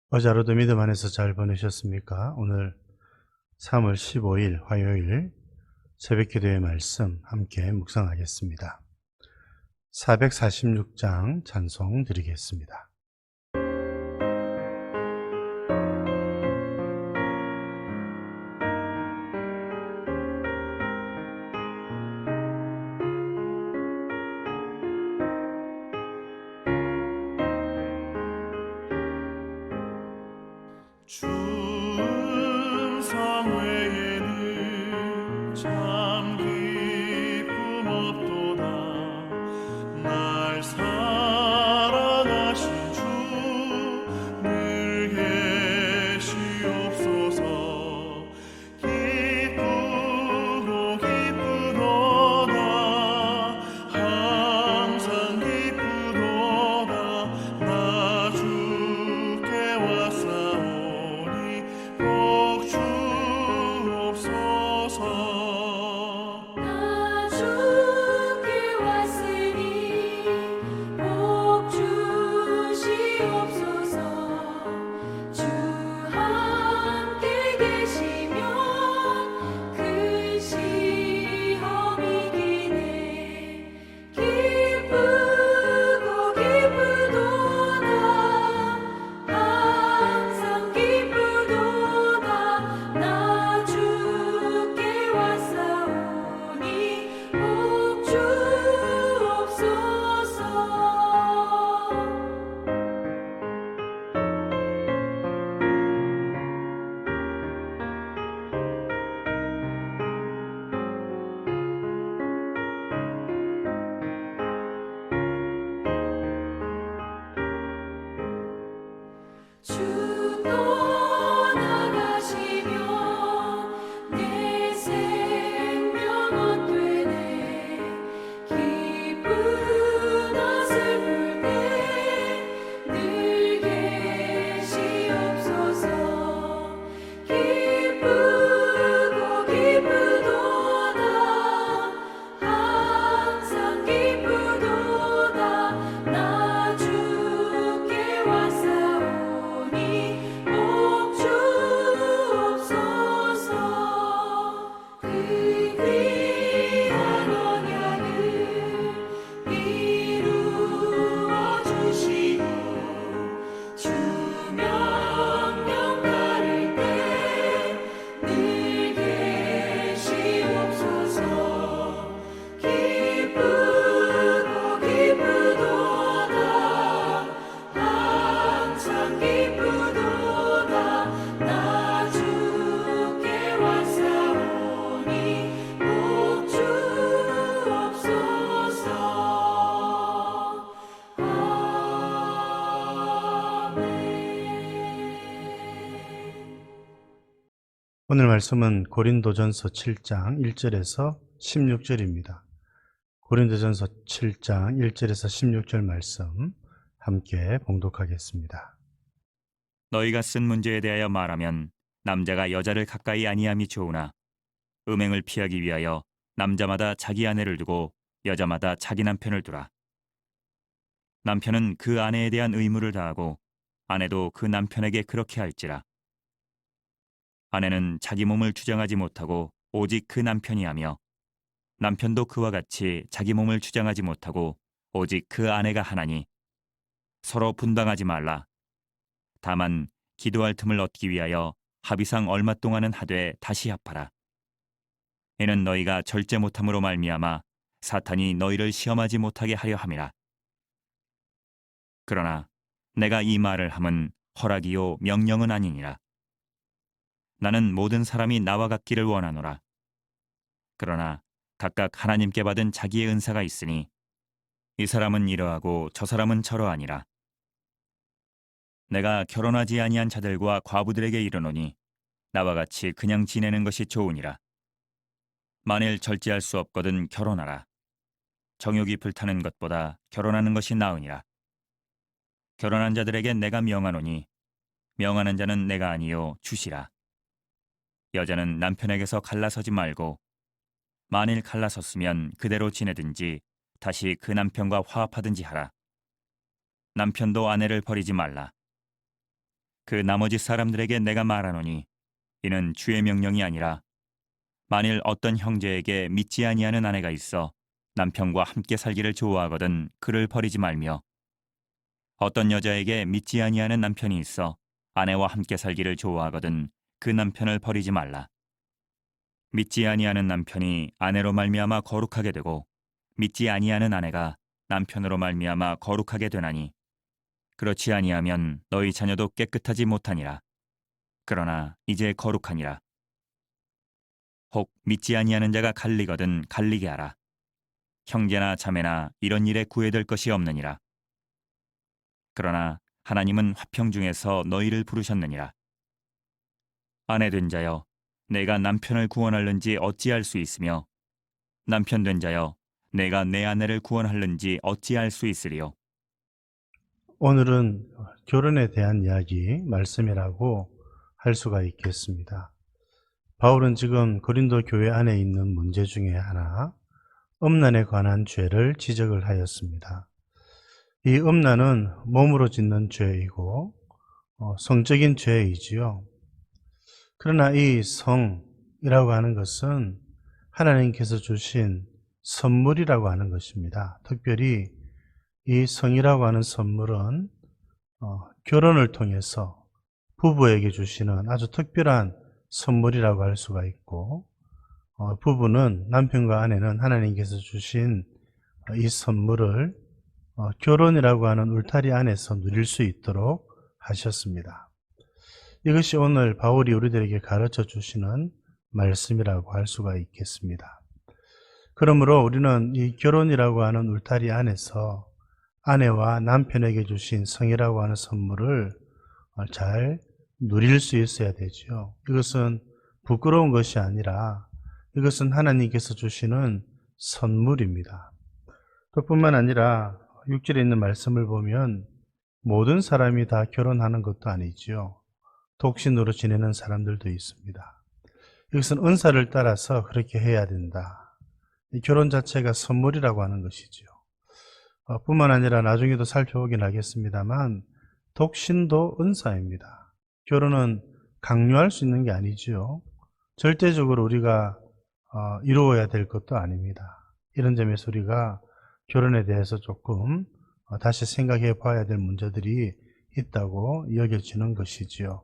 어제 하루도 믿음 안에서 잘 보내셨습니까? 오늘 3월 15일 화요일 새벽 기도의 말씀 함께 묵상하겠습니다. 446장 찬송 드리겠습니다. 충성 외에는 참 기쁨 없도다. 날 사랑하신 주 늘 계시옵소서. 기쁘고 기쁘도다. 항상 기쁘도다. 나 주께 왔사오니 복 주옵소서. 나 주께 왔으니 복 주시옵소서. 주 함께 계시면 큰 시험이 기네. 기쁘고 기쁘도다. 항상 기쁘도다. 나 주께 왔사오니 복 주옵소서. 주 떠나가시면 내 생명 헛되네. 기쁘나 슬플 때 늘 계시옵소서. 기쁘고 기쁘도다. 항상 기쁘도다. 나 주께 왔사오니 복 주옵소서. 그 귀한 언약을 이루어 주시고 주 명령 따를 때 늘 계시옵소서. 기쁘고 기쁘도다. 항상 기쁘도다. 나 주께 왔사오니 복 주옵소서. 아멘. 오늘 말씀은 고린도전서 7장 1절에서 16절입니다. 고린도전서 7장 1절에서 16절 말씀 함께 봉독하겠습니다. 너희가 쓴 문제에 대하여 말하면 남자가 여자를 가까이 아니함이 좋으나 음행을 피하기 위하여 남자마다 자기 아내를 두고 여자마다 자기 남편을 두라. 남편은 그 아내에 대한 의무를 다하고 아내도 그 남편에게 그렇게 할지라. 아내는 자기 몸을 주장하지 못하고 오직 그 남편이 하며 남편도 그와 같이 자기 몸을 주장하지 못하고 오직 그 아내가 하나니 서로 분방하지 말라. 다만 기도할 틈을 얻기 위하여 합의상 얼마 동안은 하되 다시 합하라. 이는 너희가 절제 못함으로 말미암아 사탄이 너희를 시험하지 못하게 하려 함이라. 그러나 내가 이 말을 함은 허락이요 명령은 아니니라. 나는 모든 사람이 나와 같기를 원하노라. 그러나 각각 하나님께 받은 자기의 은사가 있으니 이 사람은 이러하고 저 사람은 저러하니라. 내가 결혼하지 아니한 자들과 과부들에게 이르노니 나와 같이 그냥 지내는 것이 좋으니라. 만일 절제할 수 없거든 결혼하라. 정욕이 불타는 것보다 결혼하는 것이 나으니라. 결혼한 자들에게 내가 명하노니 명하는 자는 내가 아니요 주시라. 여자는 남편에게서 갈라서지 말고 만일 갈라섰으면 그대로 지내든지 다시 그 남편과 화합하든지 하라. 남편도 아내를 버리지 말라. 그 나머지 사람들에게 내가 말하노니 이는 주의 명령이 아니라 만일 어떤 형제에게 믿지 아니하는 아내가 있어 남편과 함께 살기를 좋아하거든 그를 버리지 말며 어떤 여자에게 믿지 아니하는 남편이 있어 아내와 함께 살기를 좋아하거든 그 남편을 버리지 말라. 믿지 아니하는 남편이 아내로 말미암아 거룩하게 되고 믿지 아니하는 아내가 남편으로 말미암아 거룩하게 되나니 그렇지 아니하면 너희 자녀도 깨끗하지 못하니라. 그러나 이제 거룩하니라. 혹 믿지 아니하는 자가 갈리거든 갈리게 하라. 형제나 자매나 이런 일에 구애될 것이 없느니라. 그러나 하나님은 화평 중에서 너희를 부르셨느니라. 아내 된 자여, 내가 남편을 구원할는지 어찌할 수 있으며 남편 된 자여, 내가 내 아내를 구원할는지 어찌할 수 있으리요. 오늘은 결혼에 대한 이야기, 말씀이라고 할 수가 있겠습니다. 바울은 지금 고린도 교회 안에 있는 문제 중에 하나, 음란에 관한 죄를 지적을 하였습니다. 이 음란은 몸으로 짓는 죄이고 성적인 죄이지요. 그러나 이 성이라고 하는 것은 하나님께서 주신 선물이라고 하는 것입니다. 특별히 이 성이라고 하는 선물은 결혼을 통해서 부부에게 주시는 아주 특별한 선물이라고 할 수가 있고, 부부는, 남편과 아내는 하나님께서 주신 이 선물을 결혼이라고 하는 울타리 안에서 누릴 수 있도록 하셨습니다. 이것이 오늘 바울이 우리들에게 가르쳐 주시는 말씀이라고 할 수가 있겠습니다. 그러므로 우리는 이 결혼이라고 하는 울타리 안에서 아내와 남편에게 주신 성이라고 하는 선물을 잘 누릴 수 있어야 되죠. 이것은 부끄러운 것이 아니라 이것은 하나님께서 주시는 선물입니다. 또 뿐만 아니라 6절에 있는 말씀을 보면 모든 사람이 다 결혼하는 것도 아니지요. 독신으로 지내는 사람들도 있습니다. 이것은 은사를 따라서 그렇게 해야 된다. 이 결혼 자체가 선물이라고 하는 것이지요. 뿐만 아니라 나중에도 살펴보긴 하겠습니다만 독신도 은사입니다. 결혼은 강요할 수 있는 게 아니지요. 절대적으로 우리가 이루어야 될 것도 아닙니다. 이런 점에서 우리가 결혼에 대해서 조금 다시 생각해 봐야 될 문제들이 있다고 여겨지는 것이지요.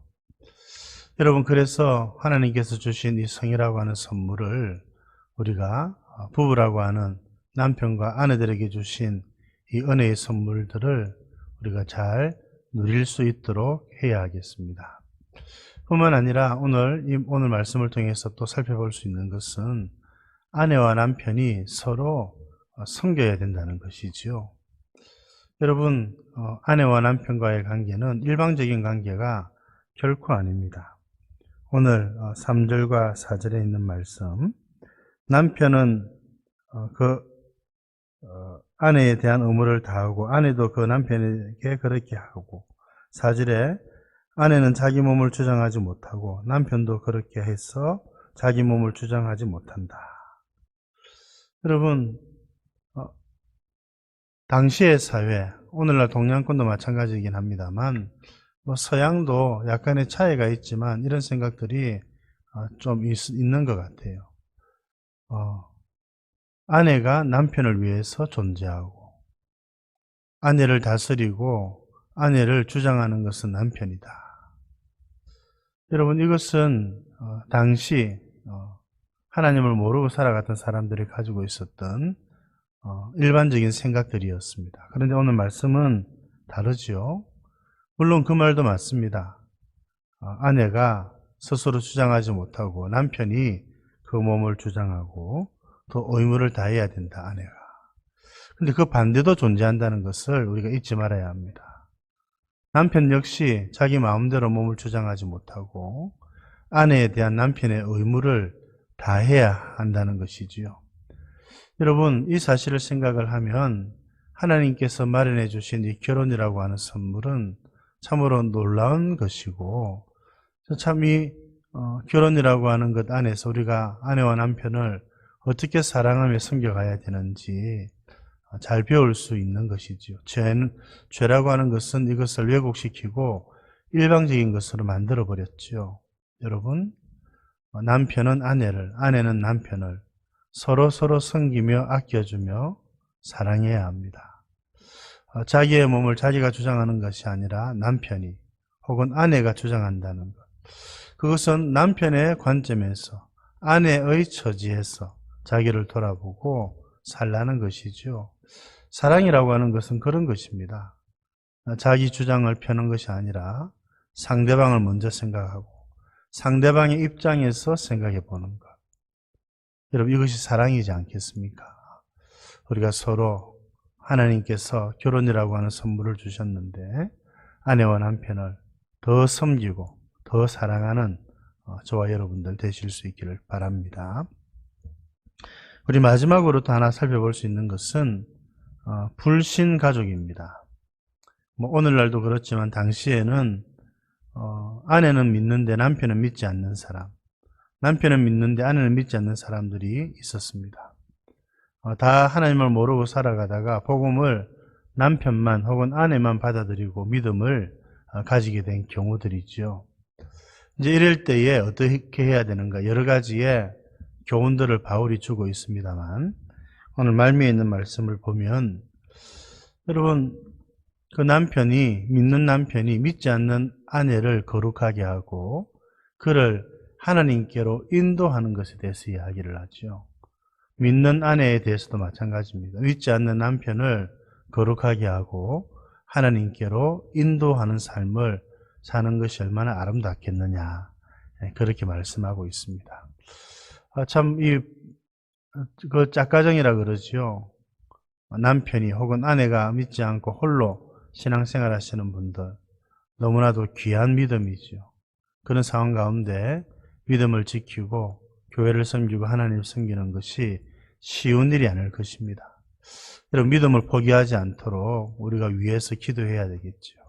여러분, 그래서 하나님께서 주신 이 성이라고 하는 선물을 우리가 부부라고 하는 남편과 아내들에게 주신 이 은혜의 선물들을 우리가 잘 누릴 수 있도록 해야 하겠습니다. 뿐만 아니라 오늘 말씀을 통해서 또 살펴볼 수 있는 것은 아내와 남편이 서로 섬겨야 된다는 것이지요. 여러분, 아내와 남편과의 관계는 일방적인 관계가 결코 아닙니다. 오늘 3절과 4절에 있는 말씀, 남편은 아내에 대한 의무를 다하고 아내도 그 남편에게 그렇게 하고, 4절에 아내는 자기 몸을 주장하지 못하고 남편도 그렇게 해서 자기 몸을 주장하지 못한다. 여러분, 당시의 사회, 오늘날 동양권도 마찬가지이긴 합니다만 서양도 약간의 차이가 있지만 이런 생각들이 좀 있는 것 같아요. 아내가 남편을 위해서 존재하고 아내를 다스리고 아내를 주장하는 것은 남편이다. 여러분, 이것은 당시 하나님을 모르고 살아갔던 사람들이 가지고 있었던 일반적인 생각들이었습니다. 그런데 오늘 말씀은 다르죠. 물론 그 말도 맞습니다. 아내가 스스로 주장하지 못하고 남편이 그 몸을 주장하고 또 의무를 다해야 된다, 아내가. 근데 그 반대도 존재한다는 것을 우리가 잊지 말아야 합니다. 남편 역시 자기 마음대로 몸을 주장하지 못하고 아내에 대한 남편의 의무를 다해야 한다는 것이지요. 여러분, 이 사실을 생각을 하면 하나님께서 마련해 주신 이 결혼이라고 하는 선물은 참으로 놀라운 것이고, 참 이 결혼이라고 하는 것 안에서 우리가 아내와 남편을 어떻게 사랑하며 섬겨가야 되는지 잘 배울 수 있는 것이지요. 죄라고 하는 것은 이것을 왜곡시키고 일방적인 것으로 만들어 버렸죠. 여러분, 남편은 아내를, 아내는 남편을 서로 섬기며 아껴주며 사랑해야 합니다. 자기의 몸을 자기가 주장하는 것이 아니라 남편이 혹은 아내가 주장한다는 것. 그것은 남편의 관점에서, 아내의 처지에서 자기를 돌아보고 살라는 것이죠. 사랑이라고 하는 것은 그런 것입니다. 자기 주장을 펴는 것이 아니라 상대방을 먼저 생각하고 상대방의 입장에서 생각해 보는 것. 여러분, 이것이 사랑이지 않겠습니까? 우리가 서로 하나님께서 결혼이라고 하는 선물을 주셨는데 아내와 남편을 더 섬기고 더 사랑하는 저와 여러분들 되실 수 있기를 바랍니다. 우리 마지막으로 또 하나 살펴볼 수 있는 것은 불신 가족입니다. 오늘날도 그렇지만 당시에는 아내는 믿는데 남편은 믿지 않는 사람, 남편은 믿는데 아내는 믿지 않는 사람들이 있었습니다. 다 하나님을 모르고 살아가다가 복음을 남편만 혹은 아내만 받아들이고 믿음을 가지게 된 경우들이죠. 이제 이럴 때에 어떻게 해야 되는가, 여러 가지의 교훈들을 바울이 주고 있습니다만, 오늘 말미에 있는 말씀을 보면, 여러분, 그 남편이, 믿는 남편이 믿지 않는 아내를 거룩하게 하고 그를 하나님께로 인도하는 것에 대해서 이야기를 하죠. 믿는 아내에 대해서도 마찬가지입니다. 믿지 않는 남편을 거룩하게 하고 하나님께로 인도하는 삶을 사는 것이 얼마나 아름답겠느냐, 그렇게 말씀하고 있습니다. 참, 그 짝가정이라 그러지요. 남편이 혹은 아내가 믿지 않고 홀로 신앙생활 하시는 분들, 너무나도 귀한 믿음이죠. 그런 상황 가운데 믿음을 지키고 교회를 섬기고 하나님을 섬기는 것이 쉬운 일이 아닐 것입니다. 여러분, 믿음을 포기하지 않도록 우리가 위에서 기도해야 되겠죠.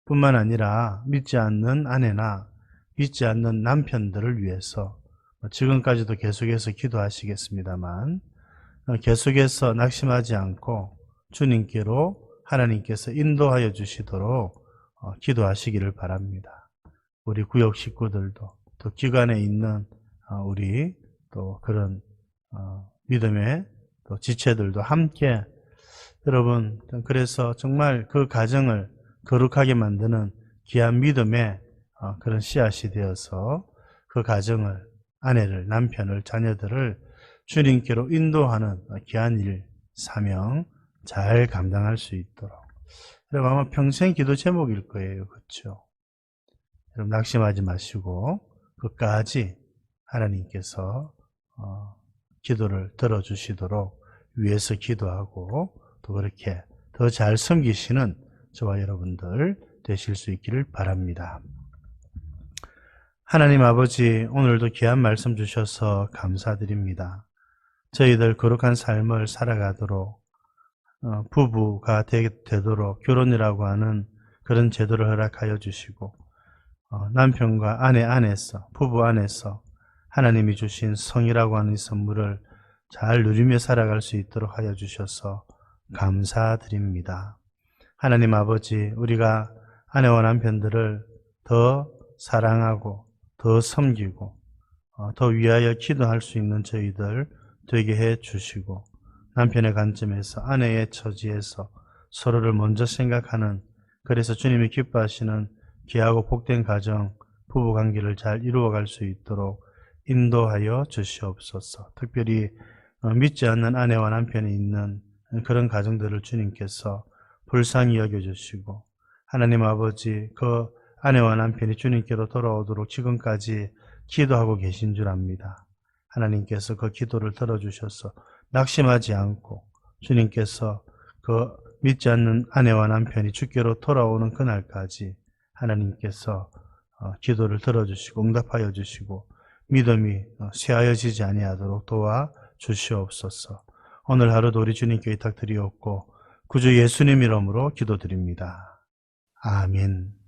뿐만 아니라 믿지 않는 아내나 믿지 않는 남편들을 위해서 지금까지도 계속해서 기도하시겠습니다만, 계속해서 낙심하지 않고 주님께로 하나님께서 인도하여 주시도록 기도하시기를 바랍니다. 우리 구역 식구들도, 또 기관에 있는 우리 또 그런 믿음의 또 지체들도 함께, 여러분, 그래서 정말 그 가정을 거룩하게 만드는 귀한 믿음의 그런 씨앗이 되어서 그 가정을, 아내를, 남편을, 자녀들을 주님께로 인도하는 귀한 일, 사명 잘 감당할 수 있도록. 여러분, 아마 평생 기도 제목일 거예요. 그렇죠? 여러분, 낙심하지 마시고 끝까지 하나님께서 기도를 들어주시도록 위에서 기도하고 또 그렇게 더 잘 섬기시는 저와 여러분들 되실 수 있기를 바랍니다. 하나님 아버지, 오늘도 귀한 말씀 주셔서 감사드립니다. 저희들 거룩한 삶을 살아가도록, 부부가 되도록 결혼이라고 하는 그런 제도를 허락하여 주시고, 남편과 아내 안에서, 부부 안에서 하나님이 주신 성이라고 하는 이 선물을 잘 누리며 살아갈 수 있도록 하여 주셔서 감사드립니다. 하나님 아버지, 우리가 아내와 남편들을 더 사랑하고 더 섬기고 더 위하여 기도할 수 있는 저희들 되게 해 주시고, 남편의 관점에서, 아내의 처지에서 서로를 먼저 생각하는, 그래서 주님이 기뻐하시는 귀하고 복된 가정, 부부관계를 잘 이루어갈 수 있도록 인도하여 주시옵소서. 특별히 믿지 않는 아내와 남편이 있는 그런 가정들을 주님께서 불쌍히 여겨주시고, 하나님 아버지, 그 아내와 남편이 주님께로 돌아오도록 지금까지 기도하고 계신 줄 압니다. 하나님께서 그 기도를 들어주셔서 낙심하지 않고 주님께서 그 믿지 않는 아내와 남편이 주께로 돌아오는 그날까지 하나님께서 기도를 들어주시고 응답하여 주시고 믿음이 쇠하여지지 아니하도록 도와 주시옵소서. 오늘 하루도 우리 주님께 의탁드리옵고 구주 예수님 이름으로 기도드립니다. 아멘.